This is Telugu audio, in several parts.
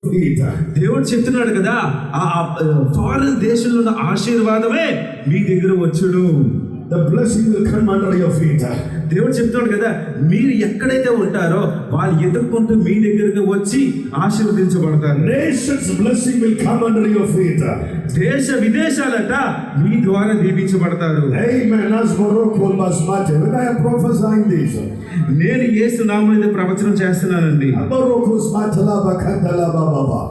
దేవుడు చెప్తున్నాడు కదా, ఆ ఫారెన్ దేశంలో ఉన్న ఆశీర్వాదమే మీ దగ్గర వచ్చును. The blessing will come under your feet. దేవుడు చెప్తున్నాడు కదా, మీరు ఎక్కడైతే ఉంటారో వాళ్ళు ఎదుర్కొంటూ మీ దగ్గరకు వచ్చి ఆశీర్వదించబడతారు. Nations blessing will come under your feet. దేశ విదేశాలట మీ ద్వారా దీవించబడతారు. Amen. As Morocco was much. When I am prophesying this, నేను యేసు నామములో ప్రవచనం చేస్తున్నానండి. Morocco's matala bakandala baba.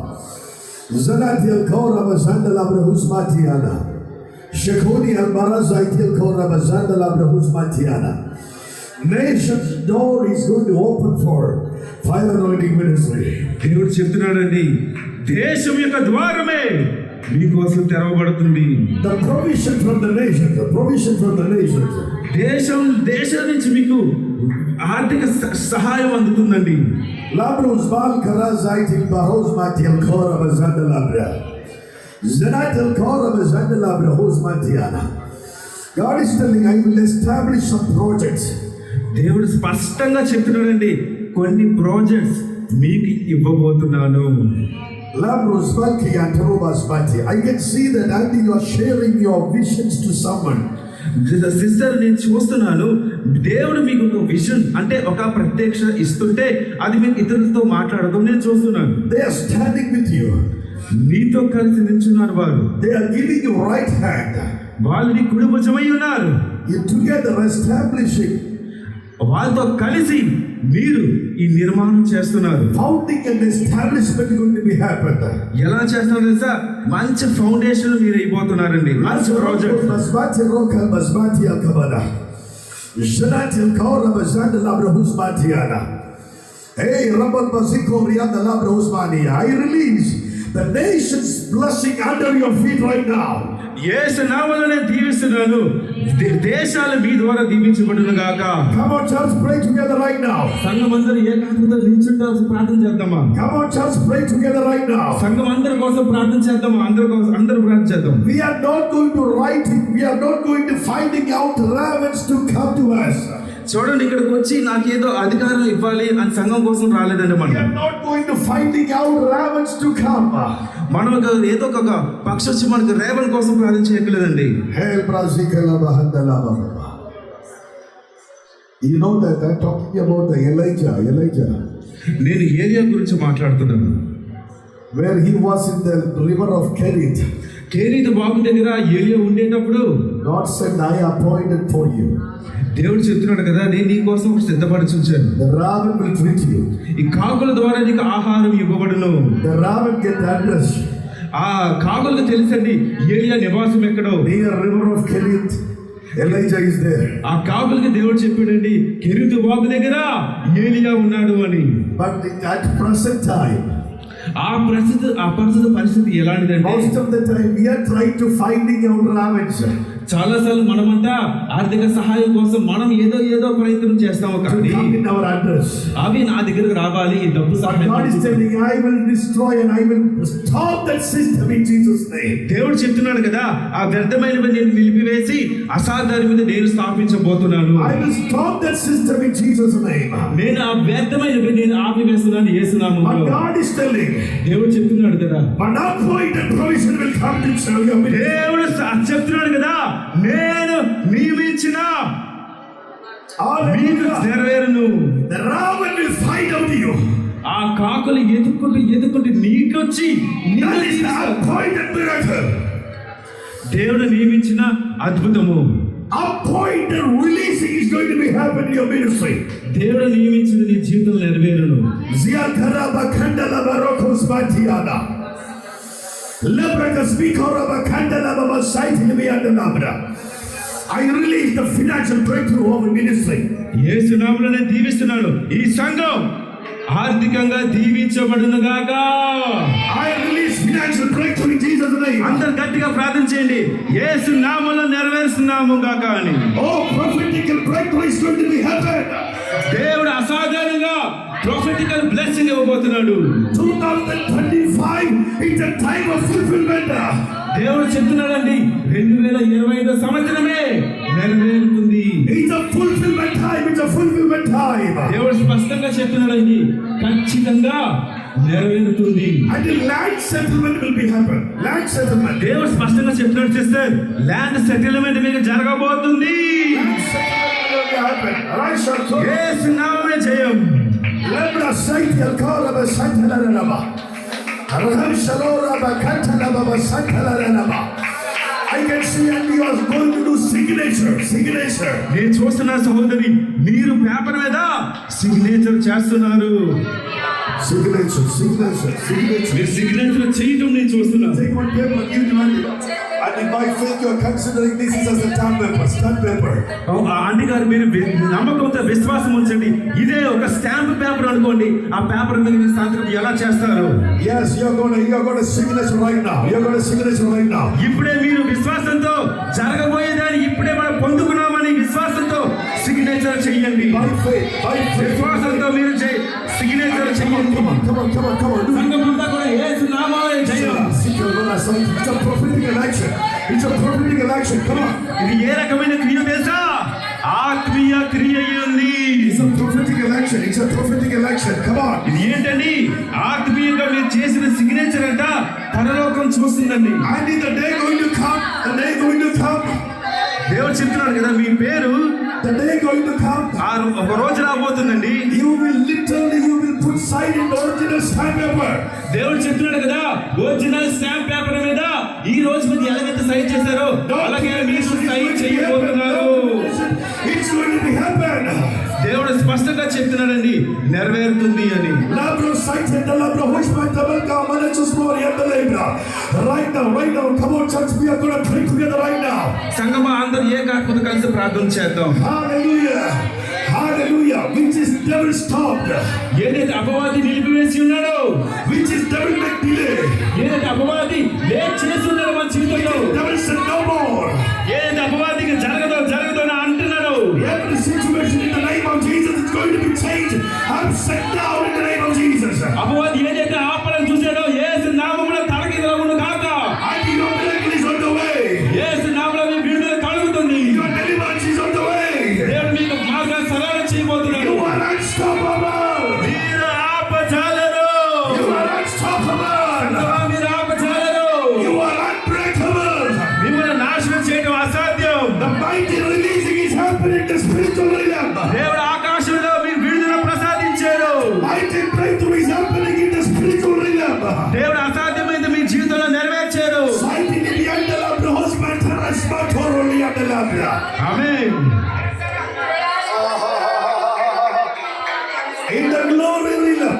Zanatil kora bazandala brahusmatiana. Shekoni al-Barazaitil Kora Bazandala Brahusmatiana. Nation's door is going to open for fire anointing ministry. దేవుడు చెప్తున్నాడండి, దేశం యొక్క ద్వారమే మీకోసం తెరవబడుతుంది. The provision from the nations, the provision from the nations. దేశం నుంచి మీకు ఆర్థిక సహాయం అందుతుందండి. Labrus Bal Karazaitil Bahusmatiel Kora Bazandala Bra. Zanatil Kora Bazandala Brahusmatiana. God is telling, I will establish some projects. దేవుడు స్పష్టంగా చెప్తున్నాడండి, కొన్ని ప్రాజెక్ట్స్ మీకు ఇవ్వబోతున్నాను. Labrus Balki and Robas Bati. I can see that until you are sharing your visions to someone. Sister, నేను చూస్తున్నాను దేవుడు మీకు ఒక విజన్ అంటే ఒక ప్రత్యక్ష ఇస్తుంటే అది మీకు ఇతరులతో మాట్లాడడం నేను చూస్తున్నాను. They are standing with you. నీతో కలిసి నిల్చున్నారు వారు. They are giving you right hand. వాళ్ళు నీ కుడి భుజమై ఉన్నారు. You together establishing. వాళ్ళతో కలిసి మీరు ఈ నిర్మాణం చేస్తున్నారు. Founding and establishment going to be happened. ఎలా చేస్తున్నారు తెలుసా? మంచి ఫౌండేషన్ మీరు అయిపోతున్నారండి. మంచి project. Basmati roka basmati alkabada. Shanatil kaura bazandala brahusmatiana. Hey, Rabban Basiko Rianda Labra Usmania. I release the nation's blessing under your feet right now. యేసు నామములో నేను దీవిస్తున్నాను. దేశాలు మీ ద్వారా దీవించబడును గాక. Come on, church, pray together right now. సంఘం అందరూ ఏకాంతంగా నిల్చుంటాం, ప్రార్థన చేద్దామా? Come on, church, pray together right now. సంఘం అందరి కోసం ప్రార్థన చేద్దామా? అందరూ ప్రార్థన చేద్దాం. We are not going to write it. We are not going to finding out ravens to come to us. చూడండి, ఇక్కడికి వచ్చి నాకేదో అధికారం ఇవ్వాలి అని సంఘం కోసం రాలేదండి. We are not going to finding out ravens to come. మనం ఏదో ఒక పక్షి వచ్చి మనకు రేవన్ కోసం ప్రార్థన చేయట్లేదండి. Hail Brazikala Bahandala Baba. You know that I'm talking about the Elijah. నేను ఏలియా గురించి మాట్లాడుతున్నాను. Where he was in the river of Kerit. కేరీతు బాగు దగ్గర ఏలియా ఉండేటప్పుడు God said, I appointed for you. దేవుడు చెప్తున్నాడు కదా, నేను నీ కోసం సిద్ధపరిచి ఉంచాను. The raven will treat you. ఈ కాకుల ద్వారా నీకు ఆహారం ఇవ్వబడును. The raven get address. ఆ కాకులకు తెలుసండి ఏలియా నివాసం ఎక్కడో. Near river of Kerit, Elijah is there. ఆ కాకులకి దేవుడు చెప్పాడండి, కెరీతు బాగు దగ్గర ఏలియా ఉన్నాడు అని. But at present time, ఆ పరిస్థితి ఎలాంటిదంటే, most of the time we are trying to finding out ravens. చాలాసార్లు మనమంతా ఆర్థిక సహాయం కోసం మనం ఏదో ప్రయత్నం చేస్తాము, కానీ అవి నా దగ్గరకు రావాలి, ఈ డబ్బు సహాయం. God is telling, I will destroy and I will stop that system in Jesus name. దేవుడు చెప్తున్నాడు కదా, ఆ వ్యర్థమైనవి నేను నిలిపివేసి అసాధారణ మీద నేను స్థాపించబోతున్నాను. I will stop that system in Jesus name. నేను ఆ వ్యర్థమైనవి నేను ఆపివేస్తున్నాను యేసు నామములో. God is telling, దేవుడు చెప్తున్నాడు కదా, unappointed provision will come to serve your ministry. దేవుడు చెప్తున్నాడు కదా, నేను నియమించిన మీకు నెరవేరును. The raven will find out you. ఆ కాకులు ఎదుర్కొంటూ నీకొచ్చి That is the appointed miracle. దేవుడు నియమించిన అద్భుతము. Appointed releasing is going to be happening in your ministry. దేవుడు నియమించిన నీ జీవితంలో నెరవేరును. Ziakara bakandala barokos batiana. Lebraka speakora bakandala baba site libiandalabra. I release the financial breakthrough over ministry. యేసు నామములో నేను దీవిస్తున్నాను. ఈ సంఘం ఆర్థికంగా దీవించబడును గాక. I release financial breakthrough in Jesus name. అందరూ గట్టిగా ప్రార్థన చేయండి, యేసు నామములో నెరవేరుస్తున్నాము గాక అని. Oh, prophetical breakthrough is going to be happened. దేవుడు అసాధారణంగా ప్రొఫెటికల్ బ్లెస్సింగ్ ఇవ్వబోతున్నాడు. 2025 is a time of fulfillment. దేవుడు చెప్తున్నాడండి, 2025 సంవత్సరమే నెరవేరుతుంది. It's a fulfillment time. It's a fulfillment time. దేవుడు స్పష్టంగా చెప్తున్నాడండి, ఖచ్చితంగా నెరవేరుతుంది. And the land settlement will be happen. Land settlement. దేవుడు స్పష్టంగా చెప్పినట్టు చేస్తే ల్యాండ్ సెటిల్మెంట్ మీకు జరగబోతుంది. Land settlement will be happen. Right, sir. యేసు నామమే జయం. Lebra saiti alkara ba santalanaba. Arham shalora ba kantalaba ba santalanaba. I can see and you are going to do signature. నేను చూస్తున్నా సహోదరి, మీరు పేపర్ మీద సిగ్నేచర్ చేస్తున్నారు. Signature. మీరు సిగ్నేచర్ చేయడం నేను చూస్తున్నా. Take one paper, give it one. And by faith you are considering this is as a stamp paper. Aunty గారు, మీరు నమ్మకంతో విశ్వాసం ఉంచండి. ఇదే ఒక స్టాంప్ పేపర్ అనుకోండి. ఆ పేపర్ మీద మీరు సంతకం ఎలా చేస్తారు? Yes, you are going to signature right now. ఇప్పుడే మీరు విశ్వాసంతో జరగబోయేదాన్ని ఇప్పుడే మనం పొందుకున్నామని విశ్వాసంతో సిగ్నేచర్ చేయండి. By faith. విశ్వాసంతో మీరు సిగ్నేచర్ చేయండి. Come on. సంఘం అంతా కూడా యేసు నామమే జయం. It's a prophetic election. Come on. ఇది ఏ రకమైన క్రియ తెలుసా? ఆత్మీయ క్రియ ఉంది. It's a prophetic election. Come on. ఇది ఏంటండి? ఆత్మీయంగా మీరు చేసిన సిగ్నేచర్ అంట పరలోకం చూస్తుందండి. And in the day going to come. దేవుడు చెప్తున్నాడు కదా, మీ పేరు The day going to come. ఒక రోజు రాబోతుందండి. You will put sign in the original stamp paper. దేవుడు చెప్తున్నాడు కదా, ఒరిజినల్ స్టాంప్ పేపర్ మీద ఈ రోజు మీరు ఎలాగైతే సైన్ చేశారో అలాగే మీరు సైన్ చేయబోతున్నారు. It's going to be happen. దేవుడు స్పష్టంగా చెప్తున్నాడండి, నెరవేరుతుంది అని. Labro site and the labro hoshman tabaka manachus mori and the labra. Right now. Come on, church, we are going to pray together right now. సంగమా అందరూ ఏకాత్మతో కలిసి ప్రార్థన చేద్దాం. Hallelujah. Which is devil stopped. ఏదైతే అపవాది నిలిపివేసి ఉన్నాడో, Which is devil make delay. ఏదైతే అపవాది లేట్ చేస్తున్నాడో మన జీవితంలో, Devil said no more. ఏదైతే అపవాదికి జరగదో అని అంటున్నాడో, Every situation in the name of Jesus is going to be changed. I'm set down in the name of Jesus. అపవాది ఏదైతే ఆపలను చూసాడో యేసు నామములో తలకిందులగును గాక. And your miracle is on the way. యేసు నామములో మీ విడుదల కలుగుతుంది. Your deliverance is on the way. దేవుడు మీకు మార్గాన్ని సరళం చేయబోతున్నాడు. You are unstoppable. మీరు ఆపజాలరు. You are unstoppable. మీరు ఆపజాలరు. You are unbreakable. మిమ్మల్ని నాశనం చేయడం అసాధ్యం. The mighty releasing is happening in the spiritual realm. దేవుడు ఆకాశంలో మీకు విడుదల ప్రసాదించారు. Mighty breakthrough is happening in the spiritual realm. దేవుడు అసాధ్యమైంది మీ జీవితంలో నెరవేర్చారు. Sighting in the under of the husband and a smart orally at the labra. Amen. In the glory realm,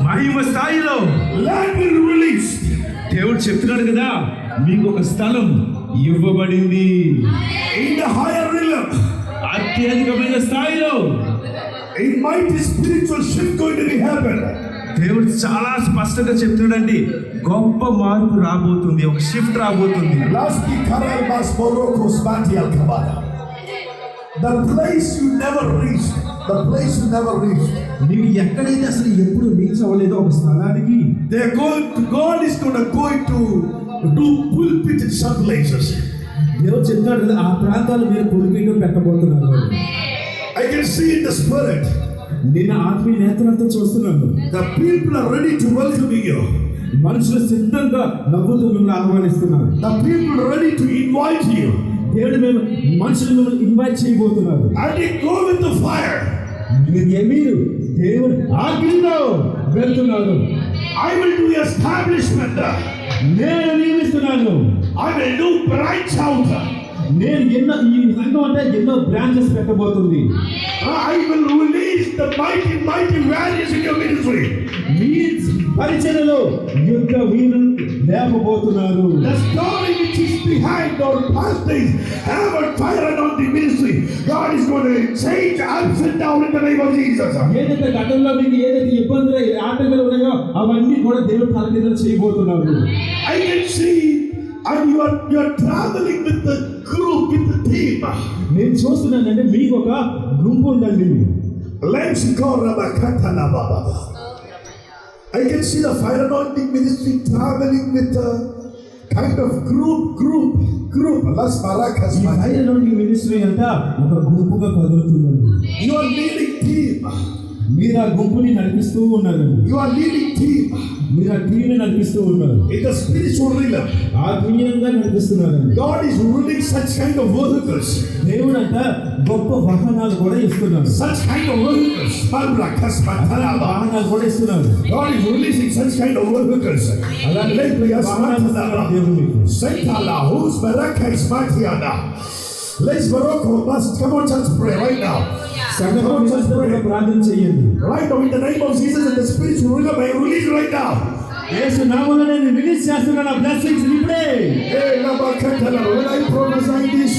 మహిమ స్థాయిలో land will release. దేవుడు చెప్తున్నాడు కదా, మీకు ఒక స్థలం ఇవ్వబడింది. In the higher realm, అత్యధికమైన స్థాయిలో in mighty spiritual shift going to be happen. దేవుడు చాలా స్పష్టంగా చెప్తున్నాడండి, గొప్ప మార్పు రాబోతుంది, ఒక షిఫ్ట్ రాబోతుంది. Last week, Karal Bas Morocco Spati Al Kabada. The place you never reached. నీవు ఎక్కడైతే అసలు ఎప్పుడు రీచ్ అవ్వలేదో ఒక స్థలానికి God is going to do pulpit in some places. దేవుడు చెప్తాడు కదా, ఆ ప్రాంతాలు మీరు పులిపీఠం పెట్టబోతున్నారు. I can see in the spirit. నేను ఆత్మీయ నేత్రంతో చూస్తున్నాను. The people are ready to welcome you. మనుషులు సిద్ధంగా నవ్వుతూ మిమ్మల్ని ఆహ్వానిస్తున్నారు. The people are ready to invite you. దేవుడు మనుషులు మిమ్మల్ని ఇన్వైట్ చేయబోతున్నారు. And they go with the fire. మీరు దేవుడు ఆజ్ఞలో వెళ్తున్నారు. I will do establishment. నేను నియమిస్తున్నాను. I will do branch out. నేను ఈ సంఘం అంటే ఎన్నో బ్రాంచెస్ పెట్టబోతుంది. I will release the mighty values in your ministry. మీ పరిచర్యలో యుద్ధ వీరులు లేపబోతున్నారు. The story which is behind our past days have a fire on the ministry. God is going to change upside down in the name of Jesus. ఏదైతే గతంలో మీకు ఏదైతే ఇబ్బందులు ఆటంకాలు ఉన్నాయో అవన్నీ కూడా దేవుడు తలకిందులు చేయబోతున్నారు. I can see and you are traveling with the group, with the team. నేను చూస్తున్నానంటే మీకు ఒక గుంపు ఉందండి. Let's go Rabakatana Baba. I can see the fire anointing ministry traveling with a kind of group. Las Barakas. ఈ ఫైర్ anointing ministry అంతా ఒక గ్రూపుగా కదులుతుందండి. You are leading team. మీరు ఆ గుంపుని నడిపిస్తూ ఉన్నారండి. You are leading team మీరు ఆ టీంని నడిపిస్తూ ఉన్నారు. in the spiritual realm. ఆత్మీయంగా నడిపిస్తున్నారండి. God is ruling such kind of vehicles. దేవుడంట గొప్ప వాహనాలు కూడా ఇస్తున్నారు. Such kind of vehicles. వాహనాలు కూడా ఇస్తున్నారు. God is releasing such kind of vehicles. అలాగే వాహనాలు ఇస్తున్నారు దేవుడు మీకు. Saitala, who's Baraka is Matiana. Let's Morocco must come on, church, pray right now. సంఘం చేస్తున్నప్పుడు ప్రార్థన చేయండి. Right now, in the name of Jesus and the spiritual realm, I release right now. యేసు నామములో నేను రిలీజ్ చేస్తున్నాను ఆ బ్లెస్సింగ్స్ ఇప్పుడే. Hey, Nabakatala, when I prophesy this,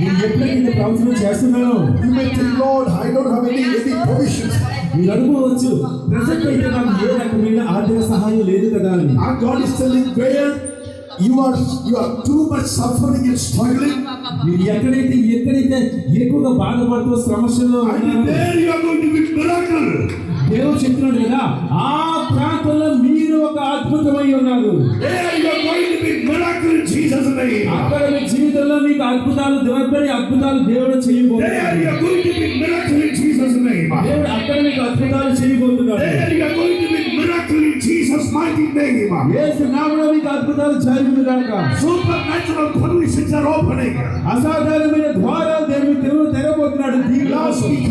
నేను ఎప్పుడైతే ప్రవచనం చేస్తున్నానో you may think, Lord, I don't have any provisions. మీరు అనుకోవచ్చు ప్రజెంట్ అయితే నాకు ఏ రకమైన ఆర్థిక సహాయం లేదు కదా అని. And God is telling where you are too much suffering and struggling. మీరు ఎక్కడైతే ఎక్కువగా బాధపడుతూ సమస్యల్లో And there you are going to be miracle. దేవుడు చెప్తున్నాడు కదా ఆ ప్రాంతంలో మీరు ఒక అద్భుతమై ఉన్నారు. There you are going to be miracle in Jesus' name. అక్కడ మీ జీవితంలో మీకు అద్భుతాలు దేవుడు చేయబోతున్నాడు. There you are going to be miracle in Jesus' name. దేవుడు అక్కడ మీకు అద్భుతాలు చేయబోతున్నాడు. There you are going to be miracle in Jesus' mighty name. యేసు నామములో మీకు అద్భుతాలు జరుగును గాక. Supernatural provisions are opening. అసాధారణమైన ద్వారాలు దేవుడు తెరబోతున్నాడు. Last week,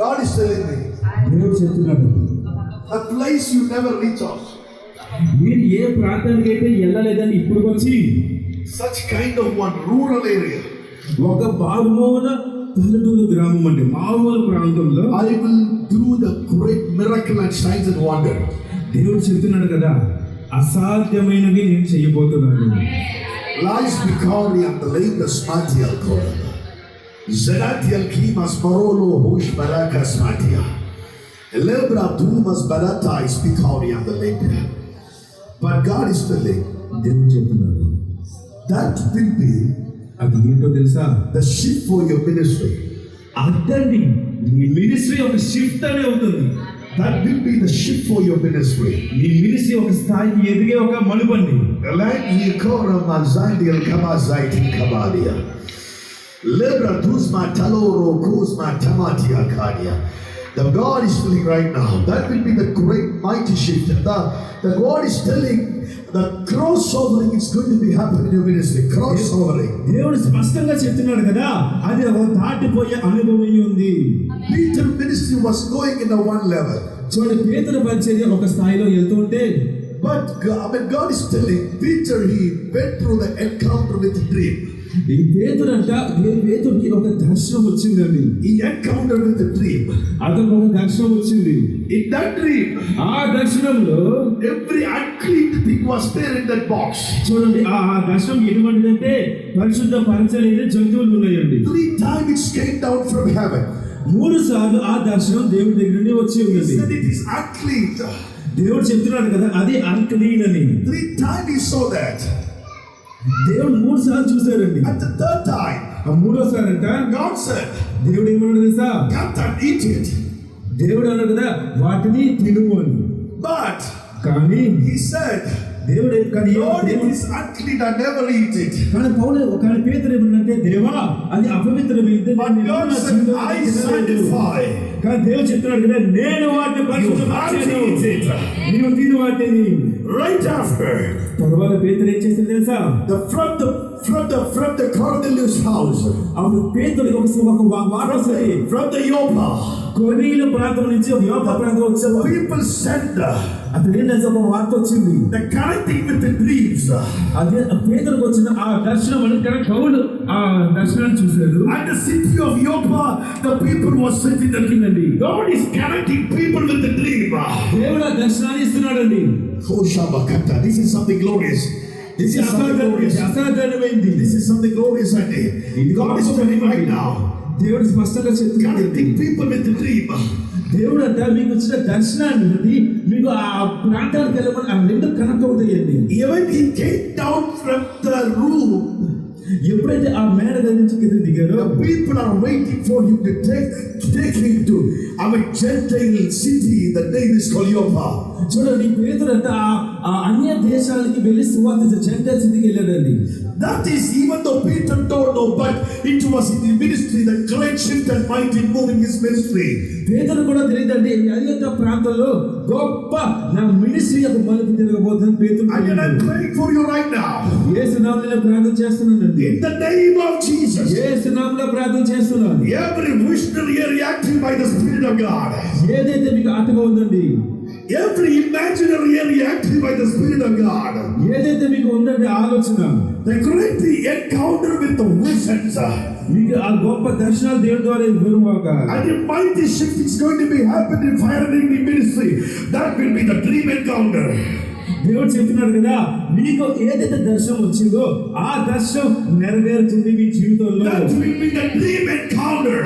God is telling me, దేవుడు చెప్తున్నాడు a place you never reach out. మీరు ఏ ప్రాంతానికి అయితే వెళ్ళలేదని ఇప్పుడు వచ్చి Such kind of one rural area. ఒక మారుమూల పల్లెటూరు గ్రామం అండి, మారుమూల ప్రాంతంలో I will do the great miracle and signs and wonder. దేవుడు చెప్తున్నాడు కదా అసాధ్యమైనవి నేను చేయబోతున్నాను. Lies Bikari and the latest Matial Korana. Zeratial Kimas Marolo Hosh Baraka Smatia. Lebra Dumas Barata is Bikari and the later. But God is telling, దేవుడు చెప్తున్నాడు that will be అది ఏంటో తెలుసా, the shift for your ministry. అర్థండి మీ మినిస్ట్రీ ఒక షిఫ్ట్ అనే అవుతుంది. That will be the shift for your ministry. Me ministry ఒక స్థాయికి ఎదిగే ఒక మలుపండి. Like Yekora Mazandiel Kamazaitin Kabadia. Lebra Duzma Taloro Kuzma Tamatia Kadia. The God is telling right now, that will be the great mighty shift. The God is telling the crossovering is going to be happening in your ministry. Crossovering. దేవుడు స్పష్టంగా చెప్తున్నాడు కదా అది ఒక దాటిపోయే అనుభవం ఉంది. Peter ministry was going in a one level. చూడండి పేతురు పరిచర్య ఒక స్థాయిలో వెళ్తూ ఉంటే, But God is telling Peter, he went through the encounter with the dream. ఈ పేతురుకి ఒక దర్శనం వచ్చిందండి. He encountered with the dream. అతనికి ఒక దర్శనం వచ్చింది. In that dream, ఆ దర్శనంలో every unclean thing was there in that box. చూడండి ఆ దర్శనం ఎటువంటిదంటే పరిశుద్ధ పరచలేని జంతువులు ఉన్నాయండి. 3 times it came down from heaven. 3 సార్లు ఆ దర్శనం దేవుడి దగ్గర నుండి వచ్చి He ఉన్నది. said it is unclean. దేవుడు చెప్తున్నాడు కదా అది అన్క్లీన్ అని. 3 times he saw that. దేవుడు 3 సార్లు చూశాడండి. At the 3rd time, ఆ 3వసారి అంట God said, దేవుడు ఏమన్నాడు తెలుసా, "Come and eat it." దేవుడు అన్నాడు కదా వాటిని తినుము అని. But కానీ he said, దేవుడు కానీ "Lord, it is unclean. I never eat it." కానీ కానీ పేతురు ఏమన్నాడంటే దేవా అది అపవిత్రమైంది. But God said, "I sanctify." కానీ దేవుడు చెప్తున్నాడు కదా నేను వాటిని పరిశుద్ధపరిచాను. నీవు తిను వాటిని. Right after, తర్వాత పేతురు ఏం చేస్తాడు తెలుసా, from the Cornelius house, అప్పుడు పేతురు ఒక మాట వస్తుంది. from the Yopa, కొర్నేలు ప్రాంతం నుంచి ఒక యోపా ప్రాంతం వచ్చే people sent అతను ఏంటంటే ఒక వార్త వచ్చింది. the connecting with the dreams. అదే పేతురుకు వచ్చిన ఆ దర్శనం అనేది కవులు ఆ దర్శనాన్ని చూశారు. At the city of Yopa, the people was sitting there. God is connecting people with the dream. దేవుడు ఆ దర్శనాన్ని ఇస్తున్నాడండి. Oh Shabakata, this is something glorious. This is something glorious. అసాధారణమైంది. This is something glorious. God is telling right now, దేవుడు స్పష్టంగా చెప్తున్నాడు connecting people with the dream. దేవుడు అంట మీకు వచ్చిన దర్శనాన్ని బట్టి మీకు ఆ ప్రాంతానికి వెళ్ళమని ఆ రెండు కనెక్ట్ అవుతాయండి. Even he came down from the room ఎప్పుడైతే ఆ మేడగది నుంచి కింద దిగాడో the people are waiting for him to take him to our Gentile city. The name is called Joppa. చూడండి, పేతురు అంటే ఆ అన్య దేశాలకి వెళ్ళి సువార్త జెంటైల్ సిటీకి వెళ్ళాడండి. That is, even though Peter don't know, but it was in the ministry that great shift and might in moving his ministry. పేతురు కూడా తెలియదండి, అయోధ్య ప్రాంతంలో గొప్ప నా మినిస్ట్రీ యొక్క మలుపు తిరగబోతుందని పేతురు. And I'm praying for you right now. యేసు నామములో ప్రార్థన చేస్తున్నానండి. In the name of Jesus. యేసు నామములో ప్రార్థన చేస్తున్నాను. Every visionary reacting by the Spirit of God. ఏదైతే మీకు అటుగా ఉందండి, Every imaginary reacting by the Spirit of God. ఏదైతే మీకు ఉందండి ఆలోచన, The great encounter with the visions. మీకు ఆ గొప్ప దర్శనాలు దేవుడి ద్వారా ఇవ్వరుగాక. And a mighty shift is going to be happening in fire and in ministry. That will be the dream encounter. దేవుడు చెప్తున్నాడు కదా, మీకు ఏదైతే దర్శనం వచ్చిందో ఆ దర్శనం నెరవేరుతుంది మీ జీవితంలో. That will be the dream encounter.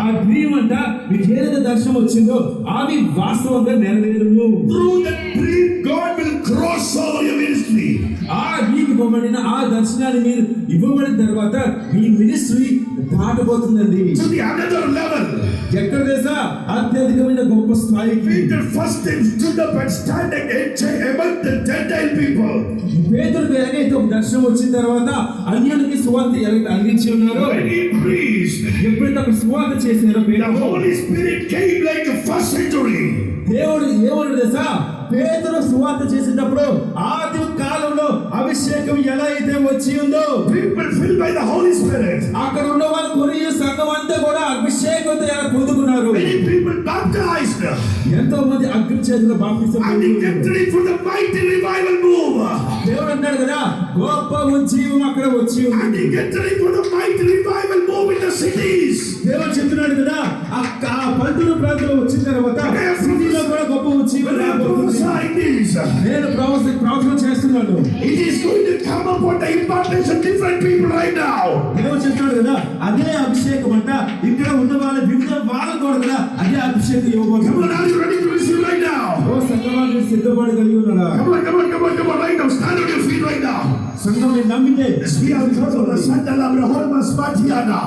ఆ డ్రీమ్ అంట మీకు ఏదైతే దర్శనం వచ్చిందో అవి వాస్తవంగా నెరవేరును. Through that dream, God will cross over your ministry. ఆ మీకు ఇవ్వబడిన ఆ దర్శనాన్ని మీరు ఇవ్వబడిన తర్వాత మీ ministry దాటబోతుందండి. To the another level. ఎక్కడ తెలుసా, అత్యధికమైన గొప్ప స్థాయికి. Peter first time stood up and standing among the Gentile people. పేతురుకు ఎలాగైతే ఒక దర్శనం వచ్చిన తర్వాత అన్యులకి సువార్త ఎలాగైతే అందించి ఉన్నారో, When he preached, ఎప్పుడైతే అక్కడ సువార్త చేశారో the పేతురు, Holy Spirit came like a first century. దేవుడు ఏమన్నాడు తెలుసా, పేతురు సువార్త చేసేటప్పుడు ఆది కాలంలో అభిషేకం ఎలా అయితే వచ్చి ఉందో, People filled by the Holy Spirit. అక్కడ ఉన్న వాళ్ళు కొరియా సంఘం అంతా కూడా అభిషేకంతో ఎలా పొందుకున్నారు. Many people baptized. ఎంతో మంది అగ్ని చేతుల బాప్తిసం And he kept పొందుకున్నారు. ready for the mighty revival move. దేవుడు అంటాడు కదా, గొప్ప ఉజ్జీవం అక్కడ వచ్చి And ఉంది. he kept ready for the mighty revival move in the cities. దేవుడు చెప్తున్నాడు కదా, ఆ పల్లెటూరు ప్రాంతంలో వచ్చిన తర్వాత సిటీలో కూడా గొప్ప ఉజ్జీవం When I రాబోతుంది. prophesy this, నేను ప్రవచన చేస్తున్నాను. it is going to come upon the impartation different people right now. దేవుడు చెప్తున్నాడు కదా, అదే అభిషేకం అంట ఇక్కడ ఉన్న వాళ్ళ వివిధ వాళ్ళకు కూడా కదా అదే అభిషేకం Come ఇవ్వబోతుంది. on, are you ready to receive right now? ఓ సంఘాన్ని సిద్ధపడి కలిగి ఉన్నాడా? Come on, right now. Stand on your feet right now. సంఘం నమ్మితే We are the Santa Labrahoma Spatiana.